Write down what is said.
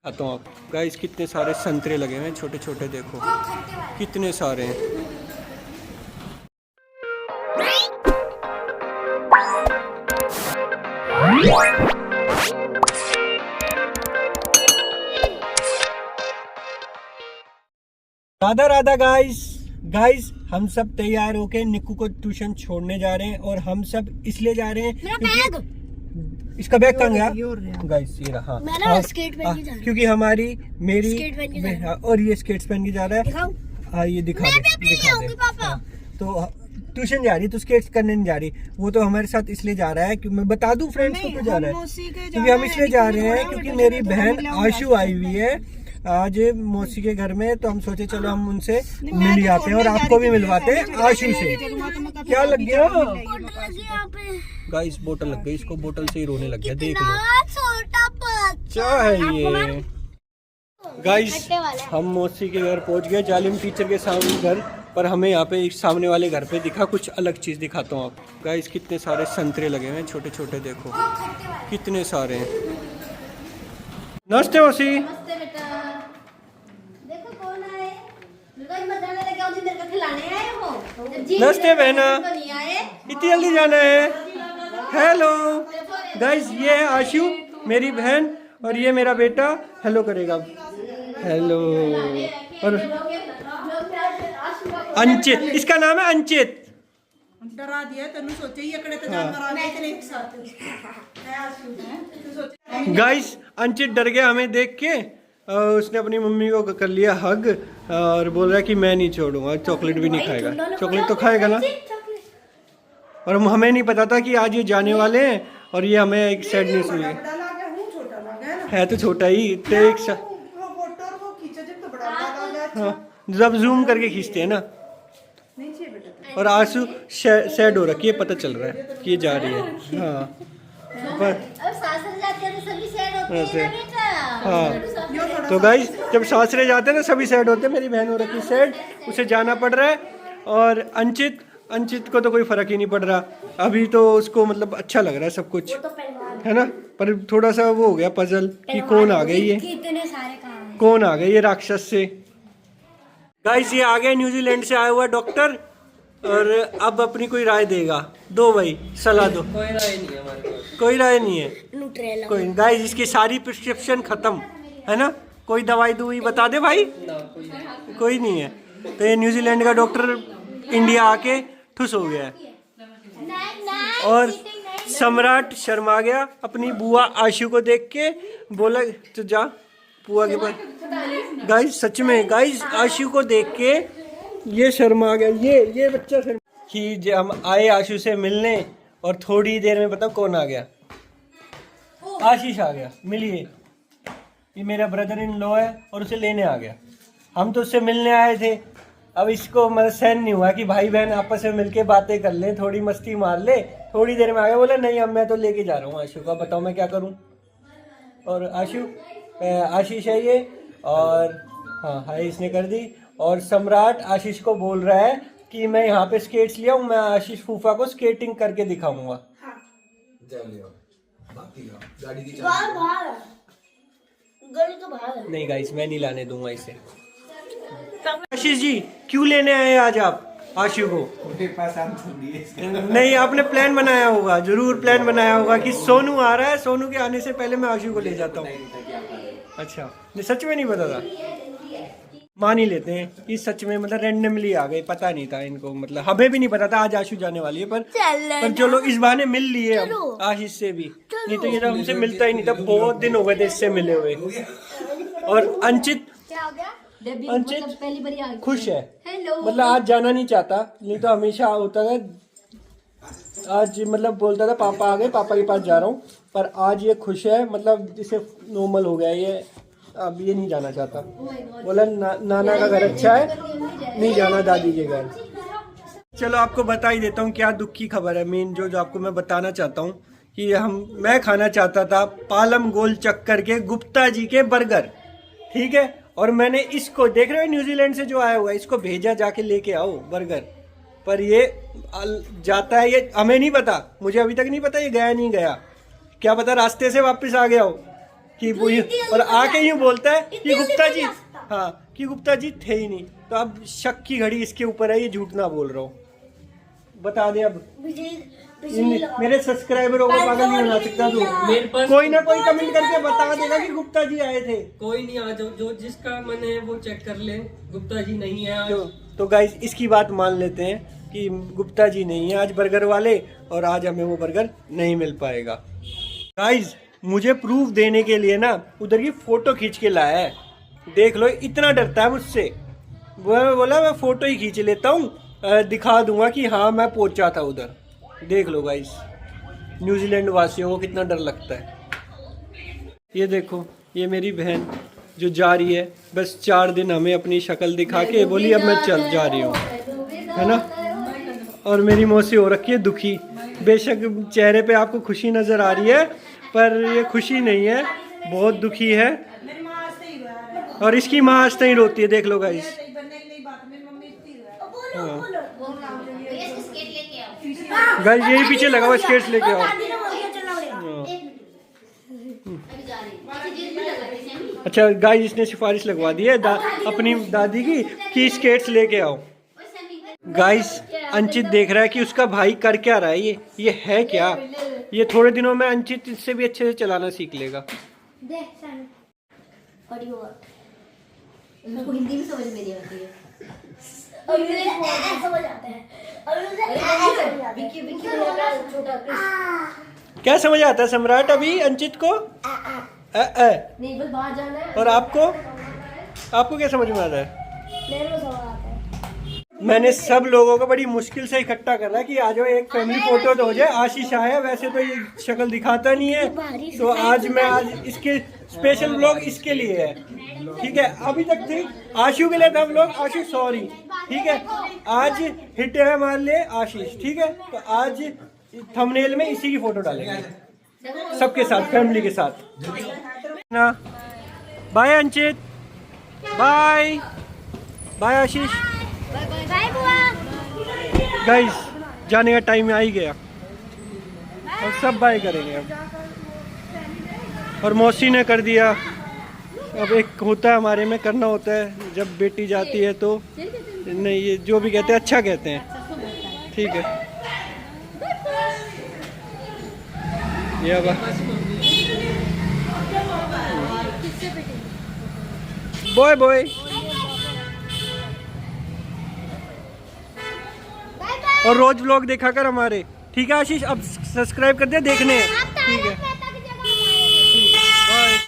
आता हूँ। आप गाइस कितने सारे संतरे लगे हुए हैं, छोटे छोटे, देखो कितने सारे हैं। राधा राधा गाइस। गाइस हम सब तैयार होके निक्कू को ट्यूशन छोड़ने जा रहे हैं, और हम सब इसलिए जा रहे हैं क्योंकि इसका बैग कहाँ गया गाइस, ये रहा। क्योंकि हमारी मेरी और ये स्केट्स पहन के जा रहा है। हाँ ये दिखा दे। तो ट्यूशन जा रही तो स्केट्स करने नहीं जा रही, वो तो हमारे साथ इसलिए जा रहा है कि मैं बता दूं फ्रेंड्स को क्यों जा रहा है। क्योंकि हम इसलिए जा रहे हैं क्योंकि मेरी बहन आशु आई हुई है आज मौसी के घर में, तो हम सोचे चलो हम उनसे मिल जाते हैं और आपको भी मिलवाते हैं आशु से। क्या लग गया गाइस? बोतल लग गई इसको, बोतल से ही रोने लग गया। देख लो क्या है ये। गाइस हम मौसी के घर पहुंच गए, जालिम टीचर के सामने घर, पर हमें यहाँ पे सामने वाले घर पे दिखा कुछ अलग चीज। दिखाता हूँ आप। गाइस कितने सारे संतरे लगे हुए हैं, छोटे छोटे, देखो कितने सारे हैं। नमस्ते मौसी। नमस्ते बहना, इतनी जल्दी जाना है? हेलो गाइस, ये है आशु मेरी बहन, और ये मेरा बेटा हेलो करेगा। हेलो। और अंचित, इसका नाम है अंचित। डरा दिया तेन सोचे ही अकड़े ते जानवर आ गए तेरे एक साथ है आशु। गाइस अंचित डर गया हमें देख के, उसने अपनी मम्मी को कर लिया हग और बोल रहा है कि मैं नहीं छोड़ूंगा, चॉकलेट भी नहीं खाएगा। चॉकलेट तो खाएगा ना। और हमें नहीं पता था कि आज ये जाने वाले हैं, और ये हमें एक सैडनेस हुई है तो छोटा ही तो एक हाँ, जब जूम करके खींचते हैं ना। और आंसू सैड हो रखी है, पता चल रहा है कि ये जा रही है। हाँ हाँ तो गाइस जब सासरे जाते हैं ना सभी सैड होते हैं। मेरी बहन हो रखी सैड, उसे जाना पड़ रहा है। और अंचित को तो कोई फर्क ही नहीं पड़ रहा अभी, तो उसको मतलब अच्छा लग रहा है सब कुछ, है ना। पर थोड़ा सा वो हो गया पजल कि कौन आ गई ये, कौन आ गई ये राक्षस से। गाइस ये आ गया न्यूजीलैंड से आया हुआ डॉक्टर, और अब अपनी कोई राय देगा। दो भाई सलाह दो। कोई राय नहीं है हमारे पास, कोई राय नहीं है कोई। गाइस इसकी सारी प्रिस्क्रिप्शन खत्म है ना, कोई दवाई दुई बता दे भाई ना, कोई नहीं है। तो ये न्यूजीलैंड का डॉक्टर इंडिया आके ठुस हो गया है। और सम्राट शर्मा गया अपनी बुआ आशु को देख के, बोला तो जा बुआ के पास। गाइस सच में गाइस आशु को देख के ये शर्मा गया, ये बच्चा शर्मा कि जब हम आए आशु से मिलने, और थोड़ी देर में पता कौन आ गया? आशीष आ गया। मिलिए, ये मेरा ब्रदर इन लॉ है और उसे लेने आ गया। हम तो उससे मिलने आए थे, अब इसको मतलब सहन नहीं हुआ कि भाई बहन आपस में मिलके बातें कर लें, थोड़ी मस्ती मार ले। थोड़ी देर में आ गया, बोला नहीं अब मैं तो लेके जा रहा हूँ आशु को, बताओ मैं क्या करूँ। और आशीष है ये, और हाँ हाय इसने कर दी। और सम्राट आशीष को बोल रहा है कि मैं यहाँ पे स्केट्स लिया हूँ, मैं आशीष फूफा को स्केटिंग करके दिखाऊंगा। नहीं गाइस मैं नहीं लाने दूंगा इसे। आशीष जी क्यों लेने आए आज आप आशु को? नहीं आपने प्लान बनाया होगा, जरूर प्लान बनाया होगा कि सोनू आ रहा है, सोनू के आने से पहले मैं आशु को ले जाता हूँ। अच्छा नहीं सच में नहीं पता था? मान ही लेते हैं कि सच में मतलब रैंडमली आ गए, पता नहीं था इनको, मतलब हमें भी नहीं पता था आज आशु जाने वाली है। पर चलो इस बहाने मिल लिए हम आशीष से भी, नहीं तो ये तो हमसे मिलता ही नहीं था, बहुत दिन हो गए थे इससे मिले हुए। और अंचित खुश है, मतलब आज जाना नहीं चाहता, नहीं तो हमेशा होता था आज मतलब बोलता था पापा आ गए, पापा के पास जा रहा हूँ। पर आज ये खुश है, मतलब इसे नॉर्मल हो गया ये, अब ये नहीं जाना चाहता। बोला नाना का घर अच्छा है, नहीं जाना दादी के घर। चलो आपको बता ही देता हूँ क्या दुख की खबर है। मेन जो आपको मैं बताना चाहता हूँ कि मैं खाना चाहता था पालम गोल चक्कर के गुप्ता जी के बर्गर, ठीक है। और मैंने इसको देख रहे हो न्यूजीलैंड से जो आया हुआ है, इसको भेजा जाके लेके आओ बर्गर, पर ये जाता है, ये हमें नहीं पता, मुझे अभी तक नहीं पता ये गया नहीं गया, क्या पता रास्ते से वापस आ गया हो। कि वो और आके यूँ बोलता है कि गुप्ता जी, हाँ कि गुप्ता जी थे ही नहीं। तो अब शक की घड़ी इसके ऊपर है, ये झूठ ना बोल रहा हूँ। बता दे अब, मेरे सब्सक्राइबरों को पागल नहीं बना सकता तू। मेरे पास कोई ना कोई कमेंट करके बता देगा कि गुप्ता जी आए थे। कोई नहीं, आज जो जिसका मन है वो चेक कर ले, गुप्ता जी नहीं है आज। तो गाइस इसकी बात मान लेते हैं कि गुप्ता जी नहीं है आज बर्गर वाले, और आज हमें वो बर्गर नहीं मिल पाएगा। गाइस मुझे प्रूफ देने के लिए ना उधर की फोटो खींच के लाया है, देख लो। इतना डरता है मुझसे, वो बोला मैं फोटो ही खींच लेता हूँ, दिखा दूंगा कि हाँ मैं पहुंचा था उधर। देख लो गाइस, न्यूजीलैंड वासियों को कितना डर लगता है। ये देखो, ये मेरी बहन जो जा रही है, बस 4 दिन हमें अपनी शक्ल दिखा के बोली अब मैं चल जा रही हूँ, है ना। और मेरी मौसी हो रखी है दुखी। बेशक चेहरे पे आपको खुशी नजर आ रही है, पर ये खुशी नहीं है, बहुत दुखी है। मेरी माँ आज से ही रोया है। और इसकी माँ आज तक रोती है, देख लो गाइस। सही बनने की नहीं बात, मेरी मम्मी इतनी रोया है। गाइस यही पीछे लगा हुआ, स्केट्स लेके आओ। अच्छा गाइस, इसने सिफारिश लगवा दी है अपनी दादी की कि स्केट्स लेके आओ। गाइस अंचित देख रहा है कि उसका भाई कर क्या रहा है, ये है क्या। ये थोड़े दिनों में अंचित इससे भी अच्छे से चलाना सीख लेगा। उनको हिंदी में समझ में नहीं आती है। और मुझे समझ आता है। और मुझे विकी विकी छोटा क्या समझ आता है सम्राट अभी अंचित को? नहीं, बस बाहर जाना है। और आपको क्या समझ में आता है? मेरे को समझ आता है। मैंने सब लोगों को बड़ी मुश्किल से इकट्ठा कर रहा कि आ जाओ, एक फैमिली फोटो तो हो जाए। आशीष आया, वैसे तो ये शक्ल दिखाता नहीं है, तो आज इसके स्पेशल व्लॉग इसके लिए है, ठीक है। अभी तक थी आशु के लिए था व्लॉग, आशु सॉरी, ठीक है। आज हिट है हमारे लिए आशीष, ठीक है। तो आज थंबनेल में इसी की फोटो डालेंगे सबके साथ, फैमिली के साथ ना। बाय अंचित, बाय बाय आशीष। गाइस जाने का टाइम आ ही गया, और सब बाय करेंगे अब। और मौसी ने कर दिया। अब एक होता है हमारे में, करना होता है जब बेटी जाती है तो। नहीं, ये जो भी कहते हैं अच्छा कहते हैं, ठीक है। ये अब बॉय बॉय। और रोज व्लॉग देखा कर हमारे, ठीक है आशीष। अब सब्सक्राइब कर दे, देखने हैं, ठीक है।